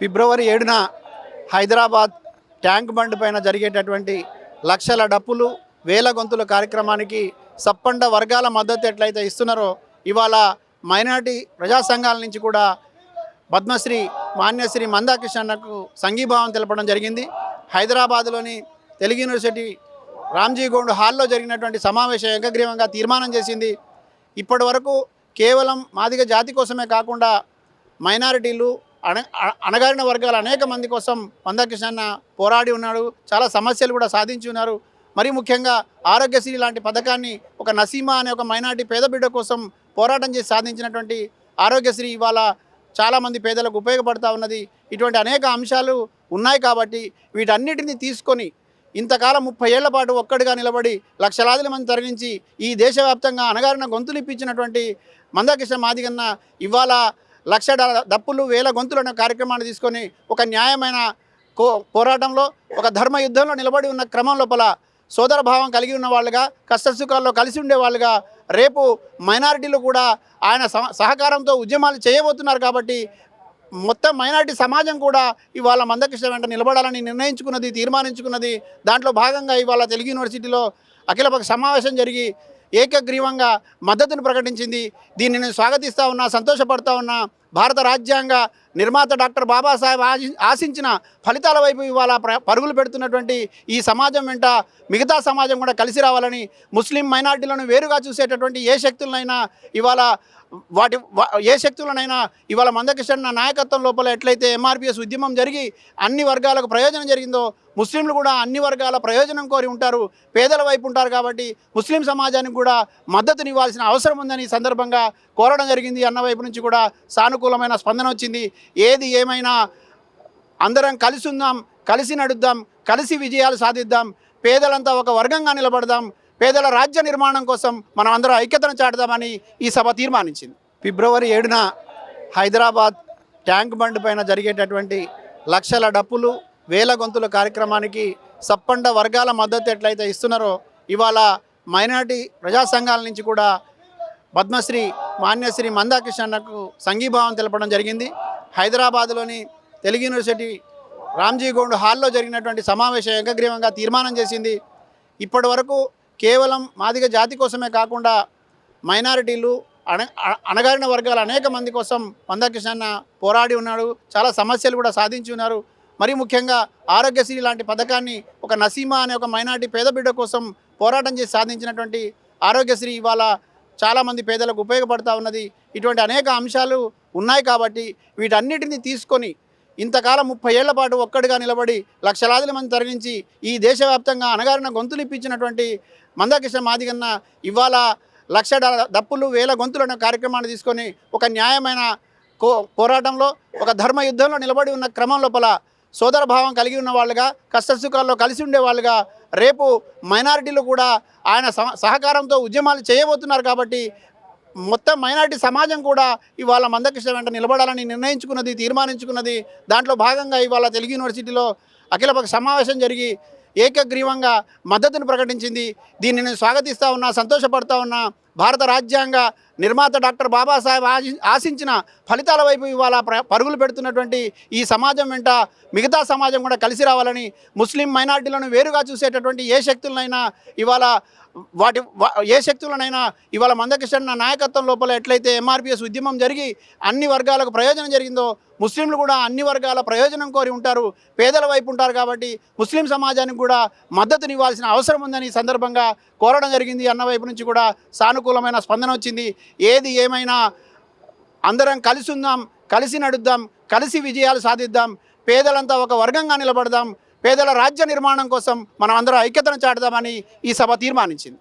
ఫిబ్రవరి 7న Hyderabad tank bund పైన జరిగేటటువంటి లక్షల డప్పులు వేల గొంతుల కార్యక్రమానికి సప్పండ వర్గాల మద్దతు ఎట్లయితే ఇస్తున్నారో ఇవాళ మైనారిటీ ప్రజా సంఘాల నుంచి కూడా పద్మశ్రీ మాన్యశ్రీ మందాకృష్ణకు సంఘీభావం తెలపడం జరిగింది. హైదరాబాద్లోని తెలుగు యూనివర్సిటీ రామ్జీ గోండ్ హాల్లో జరిగినటువంటి సమావేశం ఏకగ్రీవంగా తీర్మానం చేసింది. ఇప్పటి వరకు కేవలం మాదిగ జాతి కోసమే కాకుండా మైనారిటీలు అణగారిన వర్గాల అనేక మంది కోసం మందాకృష్ణ పోరాడి ఉన్నాడు. చాలా సమస్యలు కూడా సాధించి ఉన్నారు. మరి ముఖ్యంగా ఆరోగ్యశ్రీ లాంటి పథకాన్ని ఒక నసీమా అనే ఒక మైనారిటీ పేద బిడ్డ కోసం పోరాటం చేసి సాధించినటువంటి ఆరోగ్యశ్రీ ఇవాళ చాలామంది పేదలకు ఉపయోగపడుతూ ఉన్నది. ఇటువంటి అనేక అంశాలు ఉన్నాయి కాబట్టి వీటన్నిటిని తీసుకొని ఇంతకాలం 30 ఏళ్ల పాటు ఒక్కడిగా నిలబడి లక్షలాది మంది తరలించి ఈ దేశవ్యాప్తంగా అణగారిన గొంతులు ఇప్పించినటువంటి మందాకృష్ణ మాదిగన్న ఇవాళ లక్ష దప్పులు వేల గొంతులు అనే కార్యక్రమాన్ని తీసుకొని ఒక న్యాయమైన పోరాటంలో ఒక ధర్మ యుద్ధంలో నిలబడి ఉన్న క్రమం లోపల సోదర భావం కలిగి ఉన్న వాళ్ళుగా కష్టసుఖాల్లో కలిసి ఉండే వాళ్ళుగా రేపు మైనారిటీలు కూడా ఆయన సహకారంతో ఉద్యమాలు చేయబోతున్నారు. కాబట్టి మొత్తం మైనారిటీ సమాజం కూడా ఇవాళ మందాకృష్ణ వెంట నిలబడాలని నిర్ణయించుకున్నది, తీర్మానించుకున్నది. దాంట్లో భాగంగా ఇవాళ తెలుగు యూనివర్సిటీలో అఖిలపక్ష సమావేశం జరిగి ఏకగ్రీవంగా మద్దతును ప్రకటించింది. దీన్ని నేను స్వాగతిస్తూ ఉన్నా, సంతోషపడుతూ ఉన్నా. భారత రాజ్యాంగ నిర్మాత డాక్టర్ బాబాసాహెబ్ ఆశించిన ఫలితాల వైపు ఇవాళ పరుగులు పెడుతున్నటువంటి ఈ సమాజం వెంట మిగతా సమాజం కూడా కలిసి రావాలని, ముస్లిం మైనారిటీలను వేరుగా చూసేటటువంటి ఏ శక్తులనైనా ఇవాళ మందాకృష్ణ నాయకత్వం లోపల ఎట్లయితే ఎంఆర్పిఎస్ ఉద్యమం జరిగి అన్ని వర్గాలకు ప్రయోజనం జరిగిందో ముస్లింలు కూడా అన్ని వర్గాల ప్రయోజనం కోరి ఉంటారు, పేదల వైపు ఉంటారు. కాబట్టి ముస్లిం సమాజానికి కూడా మద్దతునివ్వాల్సిన అవసరం ఉందని ఈ సందర్భంగా కోరడం జరిగింది. అన్న వైపు నుంచి కూడా సానుకూలమైన స్పందన వచ్చింది. ఏది ఏమైనా అందరం కలిసి ఉందాం, కలిసి నడుద్దాం, కలిసి విజయాలు సాధిద్దాం, పేదలంతా ఒక వర్గంగా నిలబడదాం, పేదల రాజ్య నిర్మాణం కోసం మనం అందరం ఐక్యతను చాటుదామని ఈ సభ తీర్మానించింది. ఫిబ్రవరి 7న హైదరాబాద్ ట్యాంక్ బండ్ పైన జరిగేటటువంటి లక్షల డప్పులు వేల గొంతుల కార్యక్రమానికి సప్పండ వర్గాల మద్దతు ఎట్లయితే ఇస్తున్నారో ఇవాళ మైనారిటీ ప్రజా సంఘాల నుంచి కూడా పద్మశ్రీ మాన్యశ్రీ మందాకృష్ణకు సంఘీభావం తెలపడం జరిగింది. హైదరాబాద్లోని తెలుగు యూనివర్సిటీ రామ్జీ గోండ్ హాల్లో జరిగినటువంటి సమావేశం ఏకగ్రీవంగా తీర్మానం చేసింది. ఇప్పటి వరకు కేవలం మాదిగ జాతి కోసమే కాకుండా మైనారిటీలు అణగారిన వర్గాల అనేక మంది కోసం మందాకృష్ణ పోరాడి ఉన్నాడు. చాలా సమస్యలు కూడా సాధించి ఉన్నారు. మరి ముఖ్యంగా ఆరోగ్యశ్రీ లాంటి పథకాన్ని ఒక నసీమా అనే ఒక మైనారిటీ పేద బిడ్డ కోసం పోరాటం చేసి సాధించినటువంటి ఆరోగ్యశ్రీ ఇవాళ చాలామంది పేదలకు ఉపయోగపడుతూ ఉన్నది. ఇటువంటి అనేక అంశాలు ఉన్నాయి కాబట్టి వీటన్నిటిని తీసుకొని ఇంతకాలం 30 ఏళ్ల పాటు ఒక్కడిగా నిలబడి లక్షలాది మంది తరలించి ఈ దేశవ్యాప్తంగా అణగారిన గొంతులు ఇప్పించినటువంటి మందాకృష్ణ మాదిగన్న ఇవాళ లక్ష దప్పులు వేల గొంతులు అనే కార్యక్రమాన్ని తీసుకొని ఒక న్యాయమైన పోరాటంలో ఒక ధర్మ యుద్ధంలో నిలబడి ఉన్న క్రమం లోపల సోదర భావం కలిగి ఉన్న వాళ్ళుగా కష్టసుఖాల్లో కలిసి ఉండే వాళ్ళుగా రేపు మైనారిటీలు కూడా ఆయన సహకారంతో ఉద్యమాలు చేయబోతున్నారు. కాబట్టి మొత్తం మైనారిటీ సమాజం కూడా ఇవాళ మందాకృష్ణ వెంట నిలబడాలని నిర్ణయించుకున్నది, తీర్మానించుకున్నది. దాంట్లో భాగంగా ఇవాళ తెలుగు యూనివర్సిటీలో అఖిలపక్ష సమావేశం జరిగి ఏకగ్రీవంగా మద్దతును ప్రకటించింది. దీన్ని నేను స్వాగతిస్తూ ఉన్నా, సంతోషపడుతూ ఉన్నా. భారత రాజ్యాంగ నిర్మాత డాక్టర్ బాబాసాహెబ్ ఆశించిన ఫలితాల వైపు ఇవాళ పరుగులు పెడుతున్నటువంటి ఈ సమాజం వెంట మిగతా సమాజం కూడా కలిసి రావాలని, ముస్లిం మైనారిటీలను వేరుగా చూసేటటువంటి ఏ శక్తులనైనా ఇవాళ మందాకృష్ణ నాయకత్వం లోపల ఎట్లయితే ఎంఆర్పిఎస్ ఉద్యమం జరిగి అన్ని వర్గాలకు ప్రయోజనం జరిగిందో ముస్లింలు కూడా అన్ని వర్గాల ప్రయోజనం కోరి ఉంటారు, పేదల వైపు ఉంటారు. కాబట్టి ముస్లిం సమాజానికి కూడా మద్దతునివ్వాల్సిన అవసరం ఉందని ఈ సందర్భంగా కోరడం జరిగింది. అన్న వైపు నుంచి కూడా సానుకూలమైన స్పందన వచ్చింది. ఏది ఏమైనా అందరం కలిసి ఉందాం, కలిసి నడుద్దాం, కలిసి విజయాలు సాధిద్దాం, పేదలంతా ఒక వర్గంగా నిలబడదాం, పేదల రాజ్య నిర్మాణం కోసం మనం అందరం ఐక్యతను చాటుదామని ఈ సభ తీర్మానించింది.